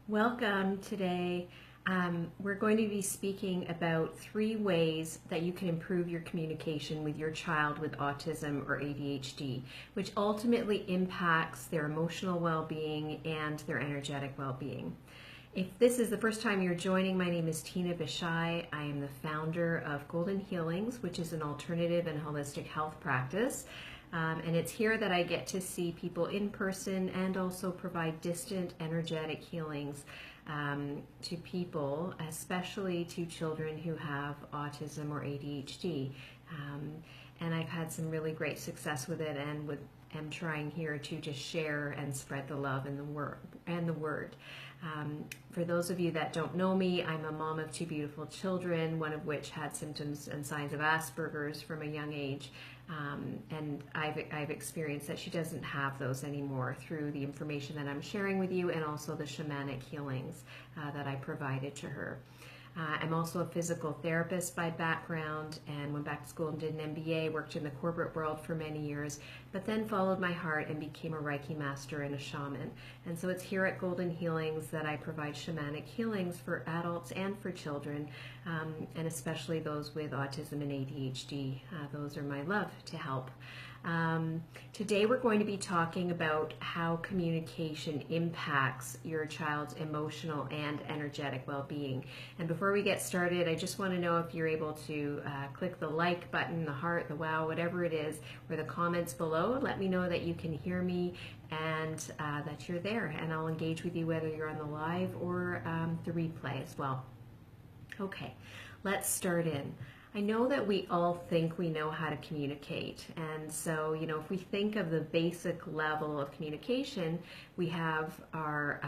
Welcome today. We're going to be speaking about 3 ways that you can improve your communication with your child with autism or ADHD, which ultimately impacts their emotional well-being and their energetic well-being. If this is the first time you're joining, my name is Tina Bishai. I am the founder of Golden Healings, which is an alternative and holistic health practice. And it's here that I get to see people in person and also provide distant energetic healings to people, especially to children who have autism or ADHD. And I've had some really great success with it, and am trying here to just share and spread the love and the word. For those of you that don't know me, I'm a mom of 2 beautiful children, one of which had symptoms and signs of Asperger's from a young age. And I've experienced that she doesn't have those anymore through the information that I'm sharing with you, and also the shamanic healings that I provided to her. I'm also a physical therapist by background, and went back to school and did an MBA, worked in the corporate world for many years, but then followed my heart and became a Reiki master and a shaman. And so it's here at Golden Healings that I provide shamanic healings for adults and for children, and especially those with autism and ADHD. Those are my love to help. Today we're going to be talking about how communication impacts your child's emotional and energetic well-being. And before we get started, I just want to know if you're able to click the like button, the heart, the wow, whatever it is, or the comments below. Let me know that you can hear me and that you're there, and I'll engage with you whether you're on the live or the replay as well. Okay, let's start in. I know that we all think we know how to communicate, and so, if we think of the basic level of communication, we have our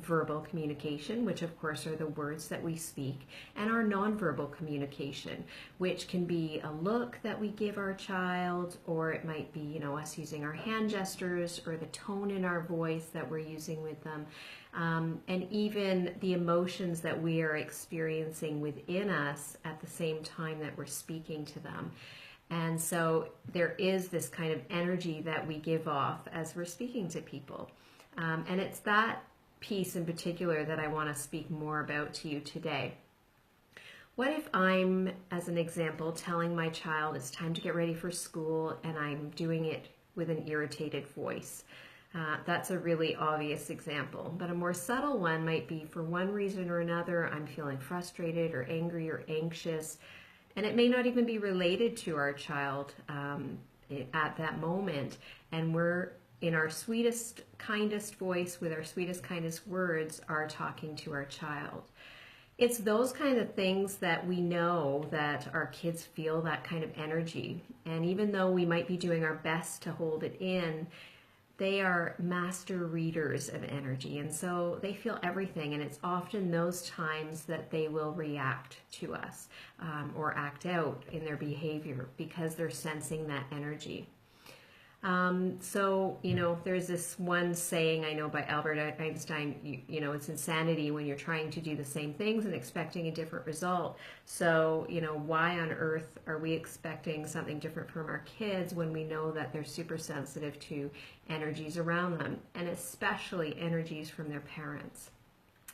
verbal communication, which of course are the words that we speak, and our nonverbal communication, which can be a look that we give our child, or it might be, us using our hand gestures, or the tone in our voice that we're using with them. And even the emotions that we are experiencing within us at the same time that we're speaking to them. And so there is this kind of energy that we give off as we're speaking to people. And it's that piece in particular that I want to speak more about to you today. What if I'm, as an example, telling my child it's time to get ready for school, and I'm doing it with an irritated voice? That's a really obvious example, but a more subtle one might be, for one reason or another, I'm feeling frustrated or angry or anxious, and it may not even be related to our child at that moment, and we're in our sweetest, kindest voice with our sweetest, kindest words are talking to our child. It's those kind of things that we know that our kids feel that kind of energy, and even though we might be doing our best to hold it in, they are master readers of energy, and so they feel everything, and it's often those times that they will react to us or act out in their behavior because they're sensing that energy. So, there's this one saying I know by Albert Einstein, it's insanity when you're trying to do the same things and expecting a different result. So, why on earth are we expecting something different from our kids when we know that they're super sensitive to energies around them, and especially energies from their parents?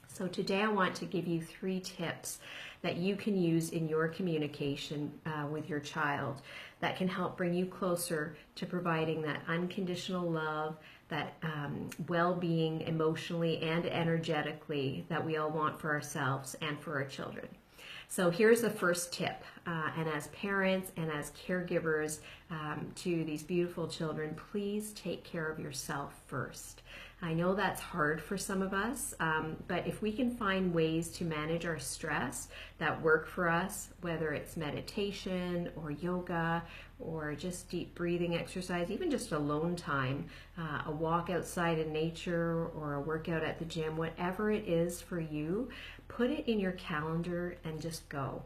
So today I want to give you 3 tips that you can use in your communication with your child that can help bring you closer to providing that unconditional love, that well-being emotionally and energetically that we all want for ourselves and for our children. So here's the first tip, and as parents and as caregivers to these beautiful children, please take care of yourself first. I know that's hard for some of us, but if we can find ways to manage our stress that work for us, whether it's meditation or yoga or just deep breathing exercise, even just alone time, a walk outside in nature or a workout at the gym, whatever it is for you, put it in your calendar and just go.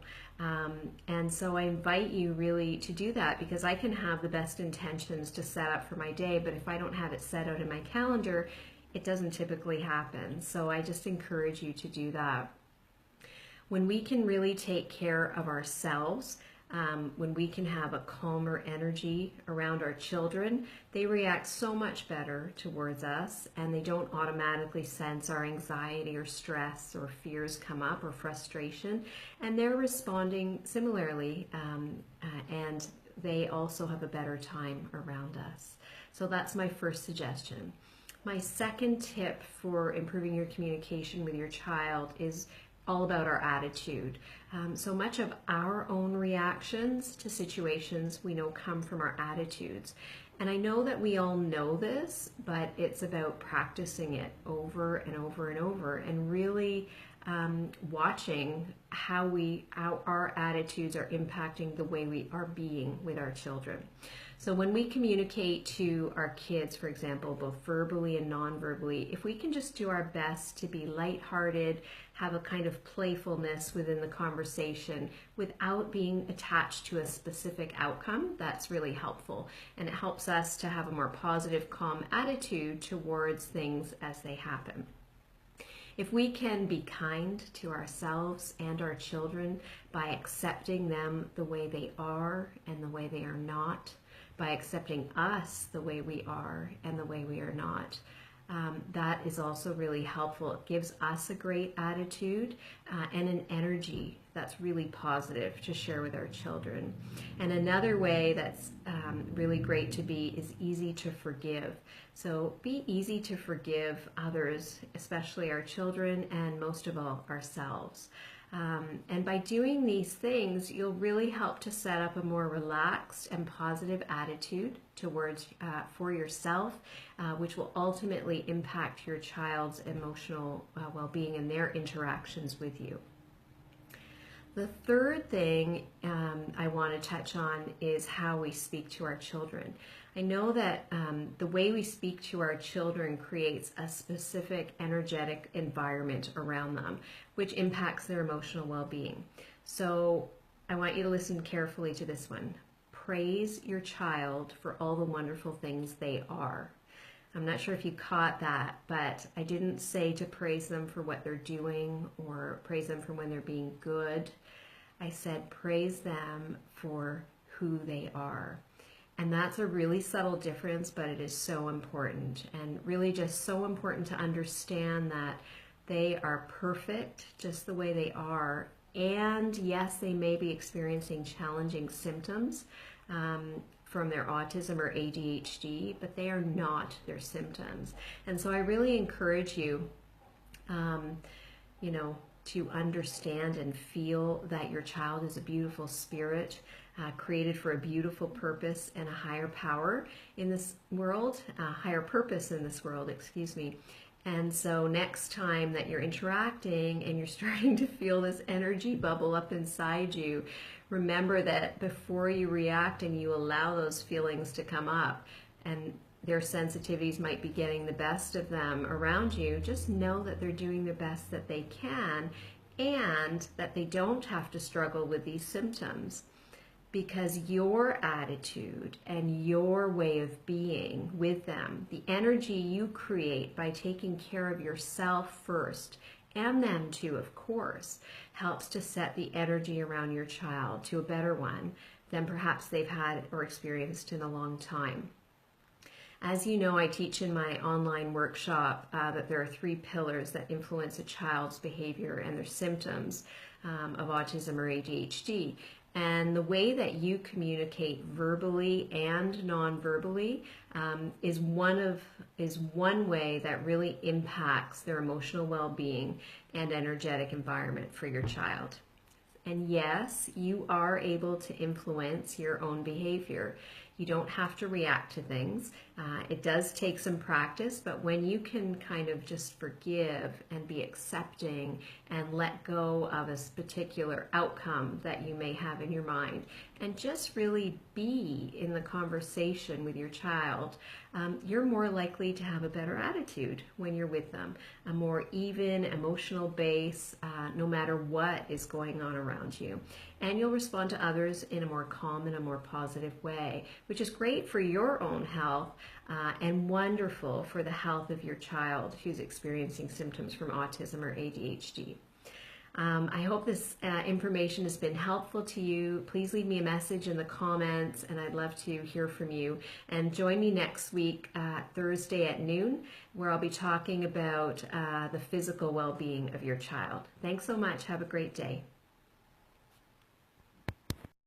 And so I invite you really to do that, because I can have the best intentions to set up for my day, but if I don't have it set out in my calendar, it doesn't typically happen. So I just encourage you to do that. When we can really take care of ourselves, When we can have a calmer energy around our children, they react so much better towards us, and they don't automatically sense our anxiety or stress or fears come up or frustration, and they're responding similarly, and they also have a better time around us. So that's my first suggestion. My second tip for improving your communication with your child is all about our attitude. So much of our own reactions to situations we know come from our attitudes. And I know that we all know this, but it's about practicing it over and over and over, and really watching how our attitudes are impacting the way we are being with our children. So when we communicate to our kids, for example, both verbally and non-verbally, if we can just do our best to be lighthearted, have a kind of playfulness within the conversation without being attached to a specific outcome, that's really helpful. And it helps us to have a more positive, calm attitude towards things as they happen. If we can be kind to ourselves and our children by accepting them the way they are and the way they are not, by accepting us the way we are and the way we are not, that is also really helpful. It gives us a great attitude and an energy that's really positive to share with our children. And another way that's really great to be is easy to forgive. So be easy to forgive others, especially our children, and most of all ourselves. And by doing these things, you'll really help to set up a more relaxed and positive attitude towards for yourself, which will ultimately impact your child's emotional well-being and their interactions with you. The third thing I want to touch on is how we speak to our children. I know that the way we speak to our children creates a specific energetic environment around them, which impacts their emotional well-being. So I want you to listen carefully to this one. Praise your child for all the wonderful things they are. I'm not sure if you caught that, but I didn't say to praise them for what they're doing or praise them for when they're being good. I said praise them for who they are. And that's a really subtle difference, but it is so important, and really just so important to understand that they are perfect just the way they are. And yes, they may be experiencing challenging symptoms from their autism or ADHD, but they are not their symptoms. And so I really encourage you, to understand and feel that your child is a beautiful spirit, created for a beautiful purpose and a higher power in this world, higher purpose in this world, excuse me. And so next time that you're interacting and you're starting to feel this energy bubble up inside you, remember that before you react and you allow those feelings to come up, and their sensitivities might be getting the best of them around you, just know that they're doing the best that they can, and that they don't have to struggle with these symptoms, because your attitude and your way of being with them, the energy you create by taking care of yourself first, and them too, of course, helps to set the energy around your child to a better one than perhaps they've had or experienced in a long time. As you know, I teach in my online workshop that there are 3 pillars that influence a child's behavior and their symptoms of autism or ADHD. And the way that you communicate verbally and non-verbally is one way that really impacts their emotional well-being and energetic environment for your child. And yes, you are able to influence your own behavior. You don't have to react to things. It does take some practice, but when you can kind of just forgive and be accepting and let go of a particular outcome that you may have in your mind, and just really be in the conversation with your child, you're more likely to have a better attitude when you're with them, a more even emotional base, no matter what is going on around you. And you'll respond to others in a more calm and a more positive way, which is great for your own health and wonderful for the health of your child who's experiencing symptoms from autism or ADHD. I hope this information has been helpful to you. Please leave me a message in the comments, and I'd love to hear from you. And join me next week, Thursday at noon, where I'll be talking about the physical well-being of your child. Thanks so much. Have a great day.